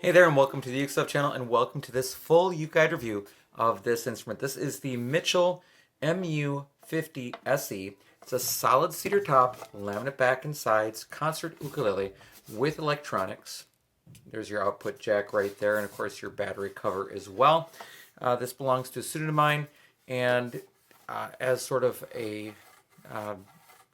Hey there, and welcome to the UkeStuff channel, and welcome to this full UkeGuide review of this instrument. This is the Mitchell MU50CE. It's a solid cedar top, laminate back and sides, concert ukulele with electronics. There's your output jack right there, and of course your battery cover as well. This belongs to a student of mine, and as sort of a, what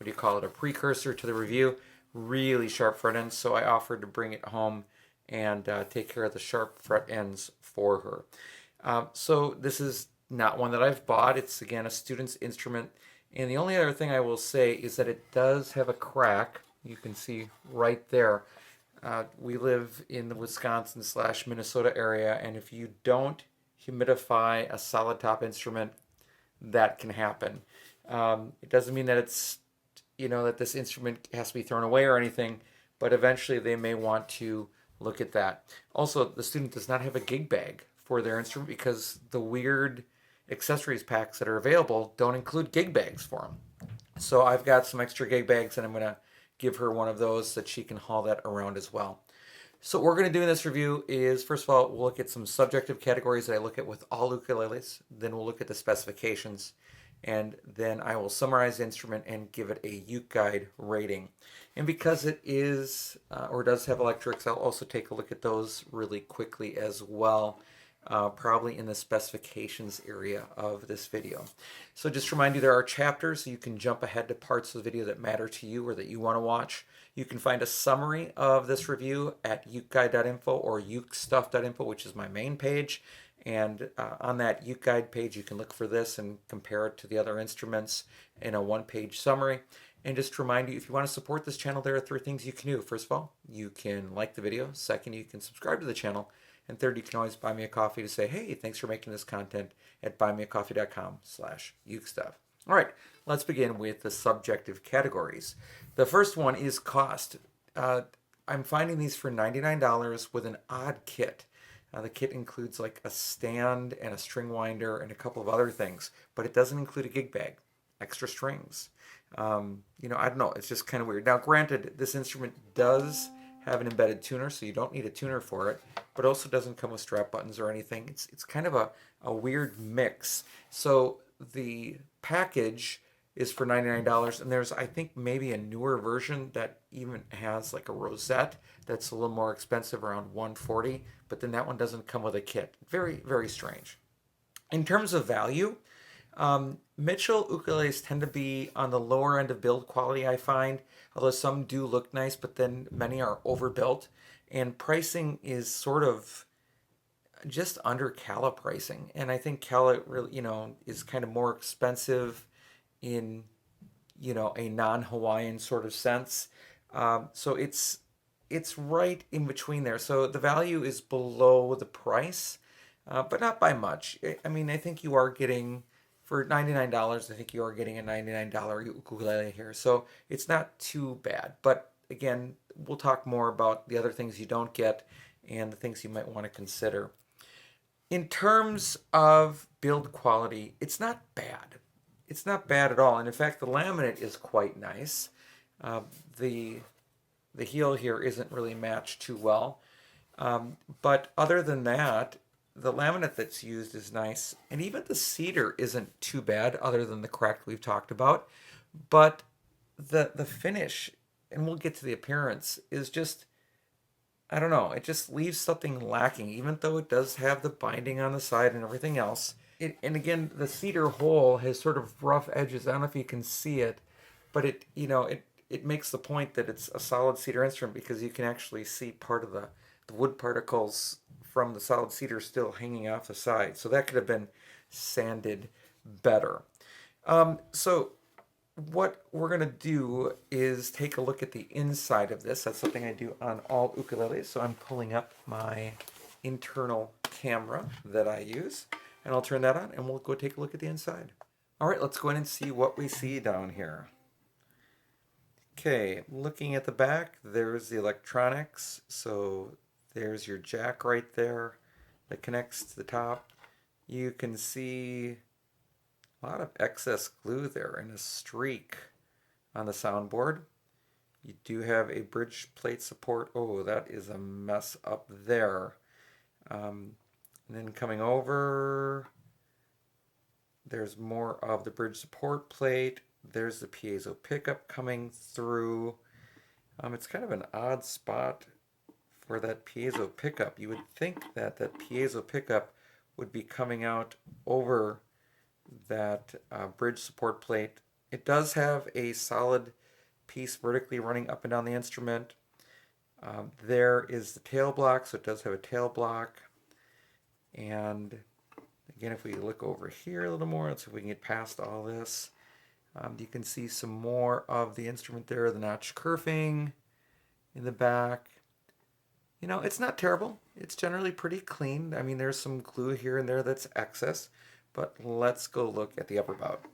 do you call it, a precursor to the review, really sharp fret ends, so I offered to bring it home and take care of the sharp fret ends for her. So this is not one that I've bought. It's, again, a student's instrument. And the only other thing I will say is that it does have a crack. You can see right there. We live in the Wisconsin/Minnesota area, and if you don't humidify a solid top instrument, that can happen. It doesn't mean that it's, that this instrument has to be thrown away or anything, but eventually they may want to look at that. Also, the student does not have a gig bag for their instrument because the weird accessories packs that are available don't include gig bags for them. So I've got some extra gig bags, and I'm going to give her one of those so that she can haul that around as well. So what we're going to do in this review is, first of all, we'll look at some subjective categories that I look at with all ukuleles. Then we'll look at the specifications. And then I will summarize the instrument and give it a UkeGuide rating. And because it is, or does have electrics, I'll also take a look at those really quickly as well, probably in the specifications area of this video. So just to remind you, there are chapters, so you can jump ahead to parts of the video that matter to you or that you want to watch. You can find a summary of this review at ukeguide.info or ukestuff.info, which is my main page. And on that UkeGuide page, you can look for this and compare it to the other instruments in a one-page summary. And just to remind you, if you want to support this channel, there are 3 things you can do. First of all, you can like the video. Second, you can subscribe to the channel. And third, you can always buy me a coffee to say, hey, thanks for making this content at buymeacoffee.com/ukestuff. All right, let's begin with the subjective categories. The first one is cost. I'm finding these for $99 with an odd kit. The kit includes like a stand and a string winder and a couple of other things, but it doesn't include a gig bag, extra strings. I don't know. It's just kind of weird. Now, granted, this instrument does have an embedded tuner, so you don't need a tuner for it, but also doesn't come with strap buttons or anything. It's kind of a weird mix. So the package is for $99, and there's, I think, maybe a newer version that even has like a rosette that's a little more expensive, around $140, but then that one doesn't come with a kit. Very, very strange. In terms of value, Mitchell ukuleles tend to be on the lower end of build quality, I find, although some do look nice, but then many are overbuilt, and pricing is sort of just under Kala pricing. And I think Kala really, is kind of more expensive in, a non-Hawaiian sort of sense. So it's right in between there. So the value is below the price, but not by much. I mean, I think you are getting, for $99, I think you are getting a $99 ukulele here. So it's not too bad. But again, we'll talk more about the other things you don't get and the things you might want to consider. In terms of build quality, it's not bad. It's not bad at all. And in fact, the laminate is quite nice. The heel here isn't really matched too well. But other than that, the laminate that's used is nice. And even the cedar isn't too bad, other than the crack we've talked about. But the finish, and we'll get to the appearance, is just, I don't know, it just leaves something lacking, even though it does have the binding on the side and everything else. And again, the cedar hole has sort of rough edges. I don't know if you can see it, but it makes the point that it's a solid cedar instrument because you can actually see part of the wood particles from the solid cedar still hanging off the side. So that could have been sanded better. So what we're going to do is take a look at the inside of this. That's something I do on all ukuleles. So I'm pulling up my internal camera that I use, and I'll turn that on, and we'll go take a look at the inside. All right, let's go in and see what we see down here. Okay, looking at the back, there's the electronics. So there's your jack right there that connects to the top. You can see a lot of excess glue there and a streak on the soundboard. You do have a bridge plate support. Oh, that is a mess up there. And then coming over, there's more of the bridge support plate. There's the piezo pickup coming through. It's kind of an odd spot for that piezo pickup. You would think that that piezo pickup would be coming out over that bridge support plate. It does have a solid piece vertically running up and down the instrument. There is the tail block, so it does have a tail block. And again, if we look over here a little more, let's see if we can get past all this. You can see some more of the instrument there, the notch kerfing in the back. You know, it's not terrible. It's generally pretty clean. I mean, there's some glue here and there that's excess, but let's go look at the upper bout.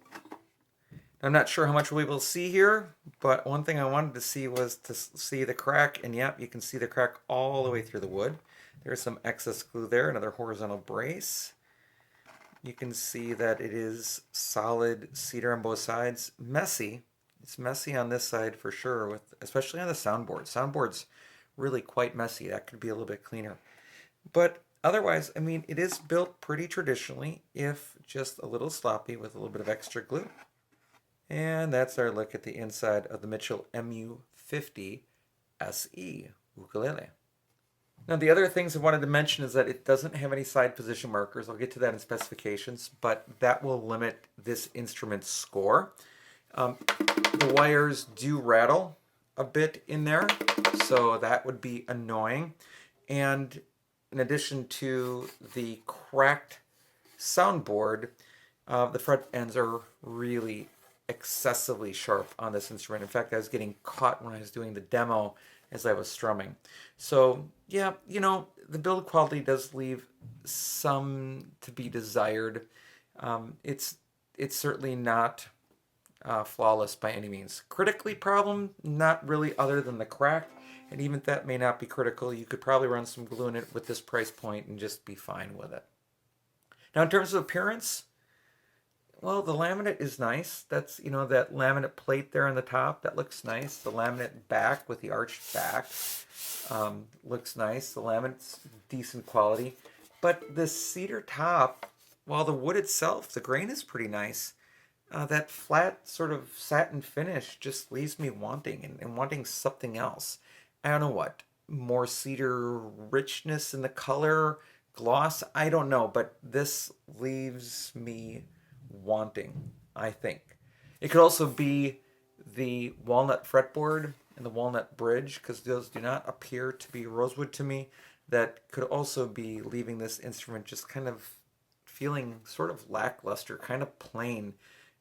I'm not sure how much we'll be able to see here, but one thing I wanted to see was to see the crack, and yep, you can see the crack all the way through the wood. There's some excess glue there, another horizontal brace. You can see that it is solid cedar on both sides. Messy. It's messy on this side for sure, with especially on the soundboard. Soundboard's really quite messy. That could be a little bit cleaner. But otherwise, I mean, it is built pretty traditionally, if just a little sloppy with a little bit of extra glue. And that's our look at the inside of the Mitchell MU50CE Ukulele. Now, the other things I wanted to mention is that it doesn't have any side position markers. I'll get to that in specifications, but that will limit this instrument's score. The wires do rattle a bit in there, so that would be annoying. And in addition to the cracked soundboard, the fret ends are really excessively sharp on this instrument. In fact, I was getting caught when I was doing the demo as I was strumming. So yeah, you know, the build quality does leave some to be desired. It's certainly not flawless by any means. Critically problem, not really, other than the crack. And even if that may not be critical, you could probably run some glue in it with this price point and just be fine with it. Now, in terms of appearance, well, the laminate is nice. That's, you know, that laminate plate there on the top, that looks nice. The laminate back with the arched back looks nice. The laminate's decent quality. But the cedar top, while the wood itself, the grain is pretty nice. That flat sort of satin finish just leaves me wanting and wanting something else. I don't know what. More cedar richness in the color, gloss, I don't know. But this leaves me wanting, I think. It could also be the walnut fretboard and the walnut bridge, because those do not appear to be rosewood to me. That could also be leaving this instrument just kind of feeling sort of lackluster, kind of plain.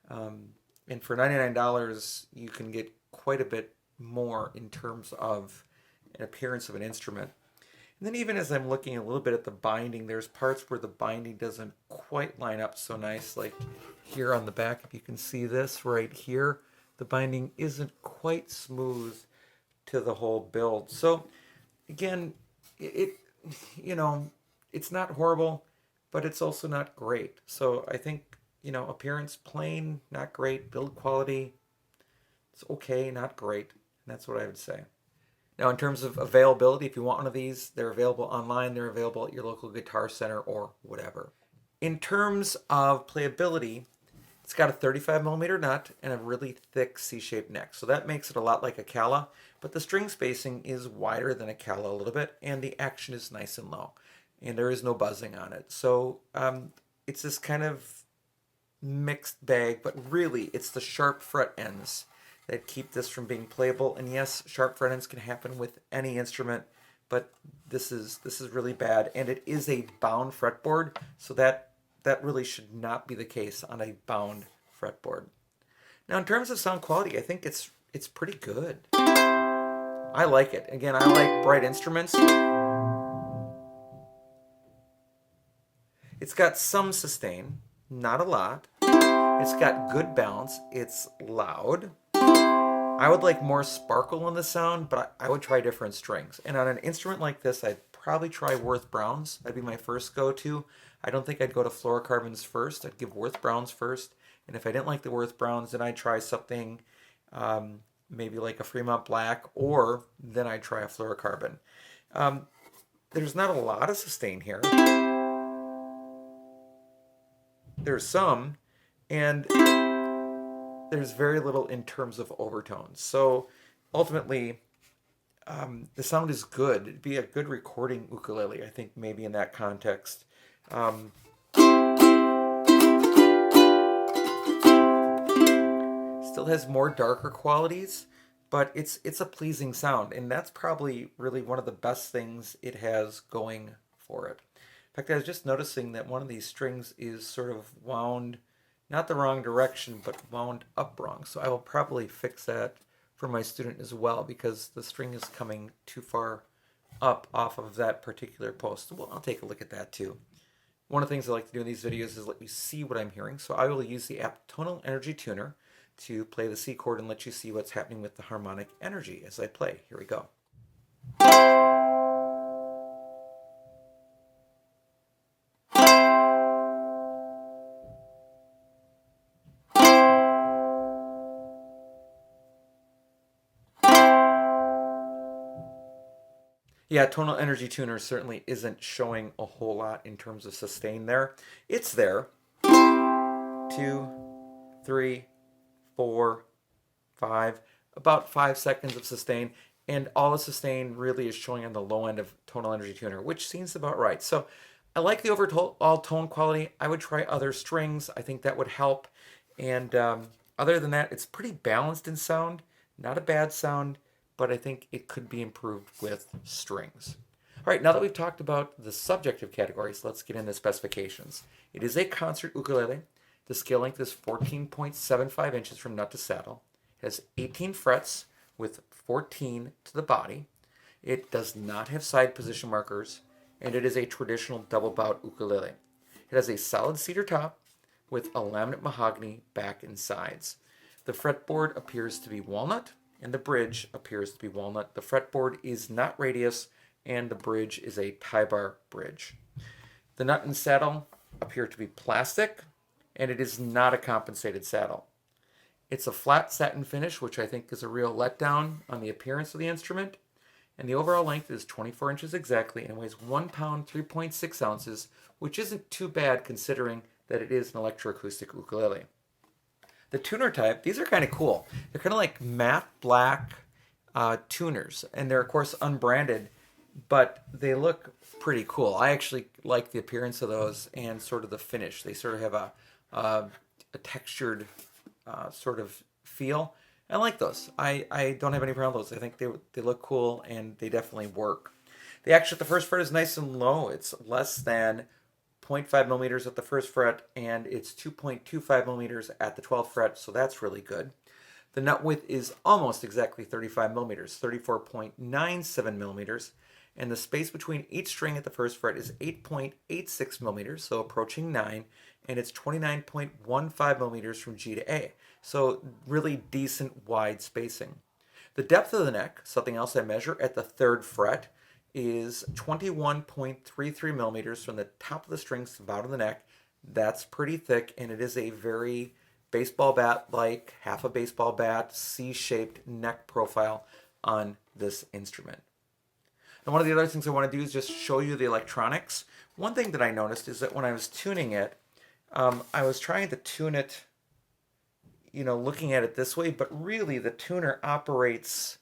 And for $99, you can get quite a bit more in terms of an appearance of an instrument. And then even as I'm looking a little bit at the binding, there's parts where the binding doesn't quite line up so nice, like here on the back. If you can see this right here, the binding isn't quite smooth to the whole build. So again, it you know, it's not horrible, but it's also not great. So I think, you know, appearance plain, not great. Build quality, it's okay, not great. And that's what I would say. Now, in terms of availability, if you want one of these, they're available online. They're available at your local guitar center or whatever. In terms of playability, it's got a 35mm nut and a really thick C-shaped neck. So that makes it a lot like a Cala, but the string spacing is wider than a Cala a little bit, and the action is nice and low. And there is no buzzing on it. So it's this kind of mixed bag, but really it's the sharp fret ends that keep this from being playable. And yes, sharp fret ends can happen with any instrument, but this is really bad. And it is a bound fretboard, so that really should not be the case on a bound fretboard. Now, in terms of sound quality, I think it's pretty good. I like it. Again, I like bright instruments. It's got some sustain, not a lot. It's got good balance. It's loud. I would like more sparkle in the sound, but I would try different strings. And on an instrument like this, I'd probably try Worth Browns. That'd be my first go-to. I don't think I'd go to fluorocarbons first. I'd give Worth Browns first. And if I didn't like the Worth Browns, then I'd try something maybe like a Fremont Black, or then I try a fluorocarbon. There's not a lot of sustain here. There's some, and there's very little in terms of overtones. So ultimately, the sound is good. It'd be a good recording ukulele, I think, maybe in that context. Still has more darker qualities, but it's a pleasing sound, and that's probably really one of the best things it has going for it. In fact, I was just noticing that one of these strings is sort of wound, not the wrong direction, but wound up wrong. So I will probably fix that for my student as well, because the string is coming too far up off of that particular post. Well, I'll take a look at that too. One of the things I like to do in these videos is let you see what I'm hearing. So I will use the app Tonal Energy Tuner to play the C chord and let you see what's happening with the harmonic energy as I play. Here we go. Yeah, Tonal Energy Tuner certainly isn't showing a whole lot in terms of sustain there. It's there. 2, 3, 4, 5, about 5 seconds of sustain, and all the sustain really is showing on the low end of Tonal Energy Tuner, which seems about right. So I like the overall tone quality. I would try other strings. I think that would help. And other than that, it's pretty balanced in sound. Not a bad sound, but I think it could be improved with strings. All right, now that we've talked about the subjective categories, let's get into specifications. It is a concert ukulele. The scale length is 14.75 inches from nut to saddle. It has 18 frets with 14 to the body. It does not have side position markers, and it is a traditional double bout ukulele. It has a solid cedar top with a laminate mahogany back and sides. The fretboard appears to be walnut, and the bridge appears to be walnut. The fretboard is not radius, and the bridge is a tie bar bridge. The nut and saddle appear to be plastic, and it is not a compensated saddle. It's a flat satin finish, which I think is a real letdown on the appearance of the instrument. And the overall length is 24 inches exactly and weighs 1 pound, 3.6 ounces, which isn't too bad considering that it is an electroacoustic ukulele. The tuner type, these are kind of cool. They're kind of like matte black tuners, and they're of course unbranded, but they look pretty cool. I actually like the appearance of those and sort of the finish. They sort of have a textured sort of feel. I like those. I don't have any problem with those. I think they look cool and they definitely work. The action at the first fret is nice and low. It's less than 0.5 millimeters at the first fret, and it's 2.25 millimeters at the 12th fret, so that's really good. The nut width is almost exactly 35 millimeters, 34.97 millimeters, and the space between each string at the first fret is 8.86 millimeters, so approaching 9, and it's 29.15 millimeters from G to A, so really decent wide spacing. The depth of the neck, something else I measure at the 3rd fret, is 21.33 millimeters from the top of the strings to the bottom of the neck. That's pretty thick, and it is a very baseball bat-like, half a baseball bat, C-shaped neck profile on this instrument. And one of the other things I want to do is just show you the electronics. One thing that I noticed is that when I was tuning it, I was trying to tune it, looking at it this way, but really the tuner operates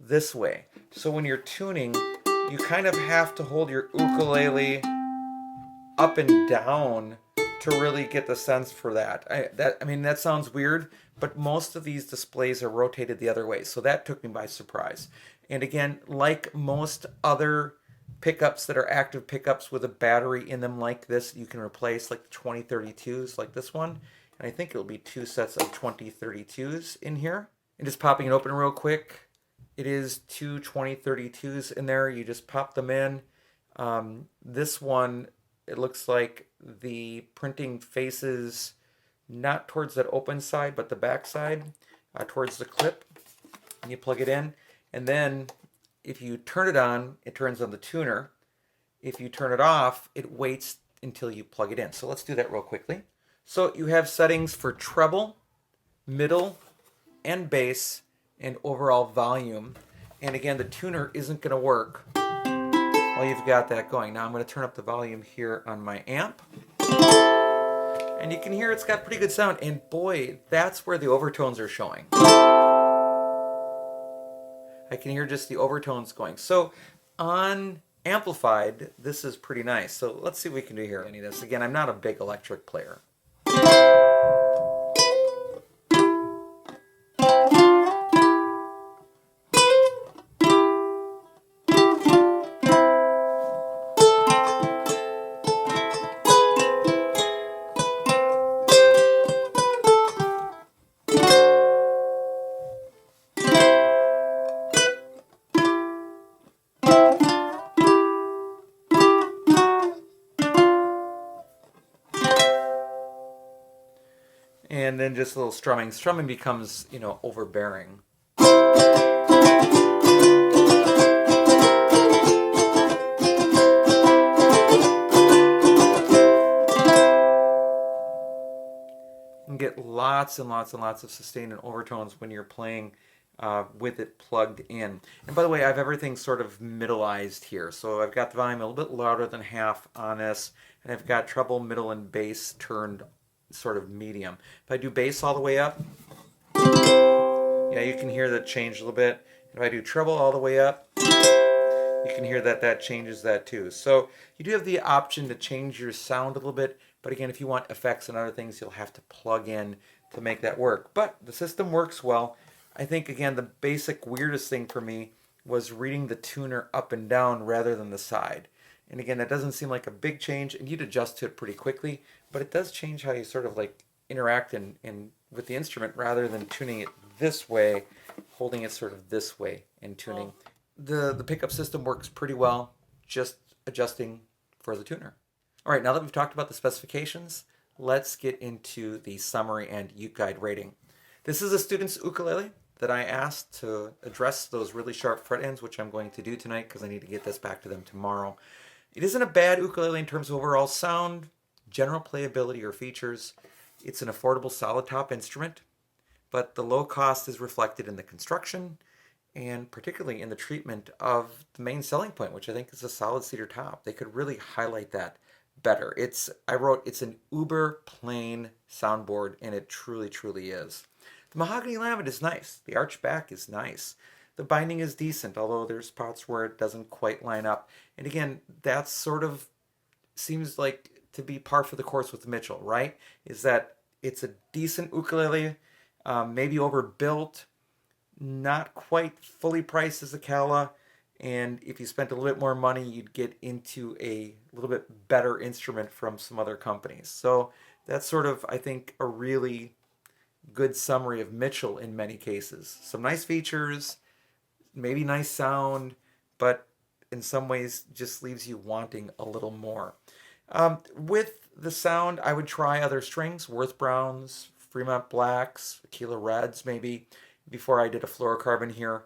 this way. So when you're tuning, you kind of have to hold your ukulele up and down to really get the sense for that. That sounds weird, but most of these displays are rotated the other way, so that took me by surprise. And again, like most other pickups that are active pickups with a battery in them like this, you can replace like the 2032s like this one. And I think it'll be 2 sets of 2032s in here. And just popping it open real quick. It is 2 2032s in there. You just pop them in. This one, it looks like the printing faces not towards that open side, but the back side, towards the clip. And you plug it in. And then if you turn it on, it turns on the tuner. If you turn it off, it waits until you plug it in. So let's do that real quickly. So you have settings for treble, middle, and bass, and overall volume. And again, the tuner isn't going to work while you've got that going. Now I'm going to turn up the volume here on my amp. And you can hear it's got pretty good sound. And boy, that's where the overtones are showing. I can hear just the overtones going. So on amplified, this is pretty nice. So let's see what we can do here. Any of this. Again, I'm not a big electric player. And then just a little strumming. Strumming becomes, you know, overbearing. You can get lots and lots and lots of sustain and overtones when you're playing with it plugged in. And by the way, I have everything sort of middleized here. So I've got the volume a little bit louder than half on this, and I've got treble, middle, and bass turned sort of medium. If I do bass all the way up, yeah, you can hear that change a little bit. If I do treble all the way up, you can hear that that changes that too. So you do have the option to change your sound a little bit, but again, if you want effects and other things, you'll have to plug in to make that work. But the system works well. I think, again, the basic weirdest thing for me was reading the tuner up and down rather than the side. And again, that doesn't seem like a big change, and you'd adjust to it pretty quickly, but it does change how you sort of like interact in with the instrument rather than tuning it this way, holding it sort of this way and tuning. The pickup system works pretty well, just adjusting for the tuner. All right, now that we've talked about the specifications, let's get into the summary and UkeGuide rating. This is a student's ukulele that I asked to address those really sharp fret ends, which I'm going to do tonight because I need to get this back to them tomorrow. It isn't a bad ukulele in terms of overall sound, general playability, or features. It's an affordable solid top instrument, but the low cost is reflected in the construction and particularly in the treatment of the main selling point, which I think is a solid cedar top. They could really highlight that better. I wrote it's an uber plain soundboard, and it truly, truly is. The mahogany laminate is nice. The arch back is nice. The binding is decent, although there's spots where it doesn't quite line up. And again, that sort of seems like to be par for the course with the Mitchell, right? Is that it's a decent ukulele, maybe overbuilt, not quite fully priced as a Kala, and if you spent a little bit more money, you'd get into a little bit better instrument from some other companies. So that's sort of, I think, a really good summary of Mitchell in many cases. Some nice features, maybe nice sound, but in some ways just leaves you wanting a little more. With the sound, I would try other strings, Worth Browns, Fremont Blacks, Aquila Reds maybe, before I did a fluorocarbon here.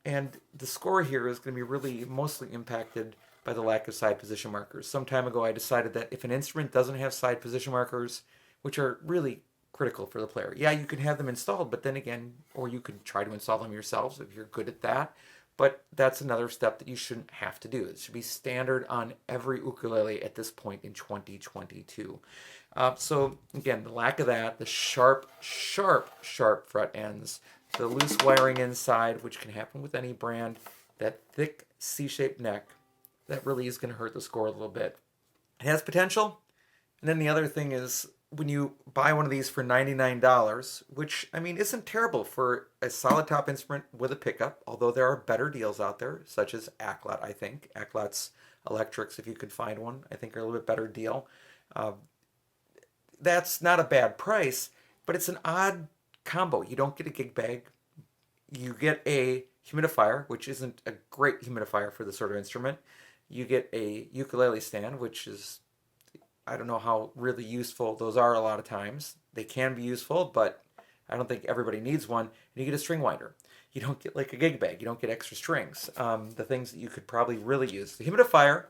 And the score here is going to be really mostly impacted by the lack of side position markers. Some time ago I decided that if an instrument doesn't have side position markers, which are really critical for the player, yeah, you can have them installed, but then again, or you could try to install them yourselves if you're good at that, but that's another step that you shouldn't have to do. It should be standard on every ukulele at this point in 2022. So again, the lack of that, the sharp fret ends, the loose wiring inside, which can happen with any brand, that thick C-shaped neck, that really is going to hurt the score a little bit. It has potential. And then the other thing is, when you buy one of these for $99, which, I mean, isn't terrible for a solid top instrument with a pickup, although there are better deals out there, such as Acklot, I think. Acklot's electrics, if you could find one, I think are a little bit better deal. That's not a bad price, but it's an odd combo. You don't get a gig bag. You get a humidifier, which isn't a great humidifier for this sort of instrument. You get a ukulele stand, which is, I don't know how really useful those are a lot of times. They can be useful, but I don't think everybody needs one. And you get a string winder. You don't get like a gig bag. You don't get extra strings. The things that you could probably really use. The humidifier,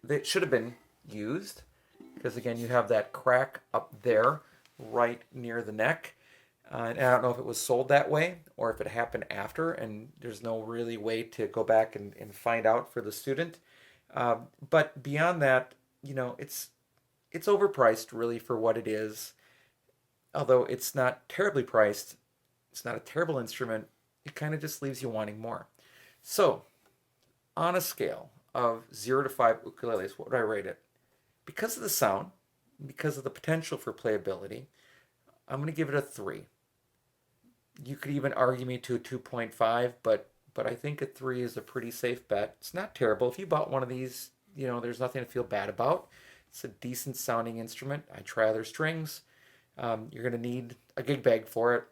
that should have been used, because again, you have that crack up there right near the neck. And I don't know if it was sold that way or if it happened after, and there's no really way to go back and find out for the student. But beyond that, it's overpriced really for what it is. Although it's not terribly priced, it's not a terrible instrument. It kind of just leaves you wanting more. So, on a scale of 0 to 5 ukuleles, what would I rate it? Because of the sound, because of the potential for playability, I'm going to give it a 3. You could even argue me to a 2.5, but I think a 3 is a pretty safe bet. It's not terrible. If you bought one of these, there's nothing to feel bad about. It's a decent sounding instrument. I try other strings. You're going to need a gig bag for it,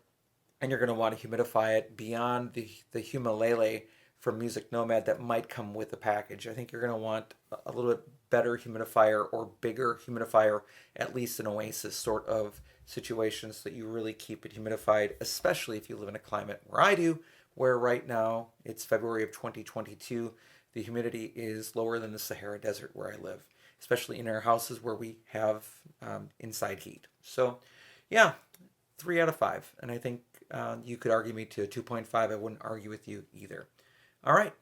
and you're going to want to humidify it beyond the Humalele from Music Nomad that might come with the package. I think you're going to want a little bit better humidifier or bigger humidifier, at least an Oasis sort of situation, so that you really keep it humidified, especially if you live in a climate where I do, where right now it's February of 2022. The humidity is lower than the Sahara Desert where I live, especially in our houses where we have inside heat. So, yeah, 3 out of 5. And I think you could argue me to a 2.5. I wouldn't argue with you either. All right.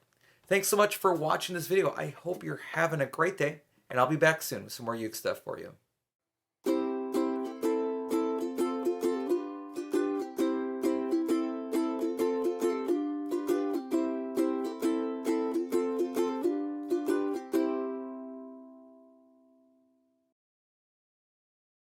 Thanks so much for watching this video. I hope you're having a great day, and I'll be back soon with some more Uke stuff for you.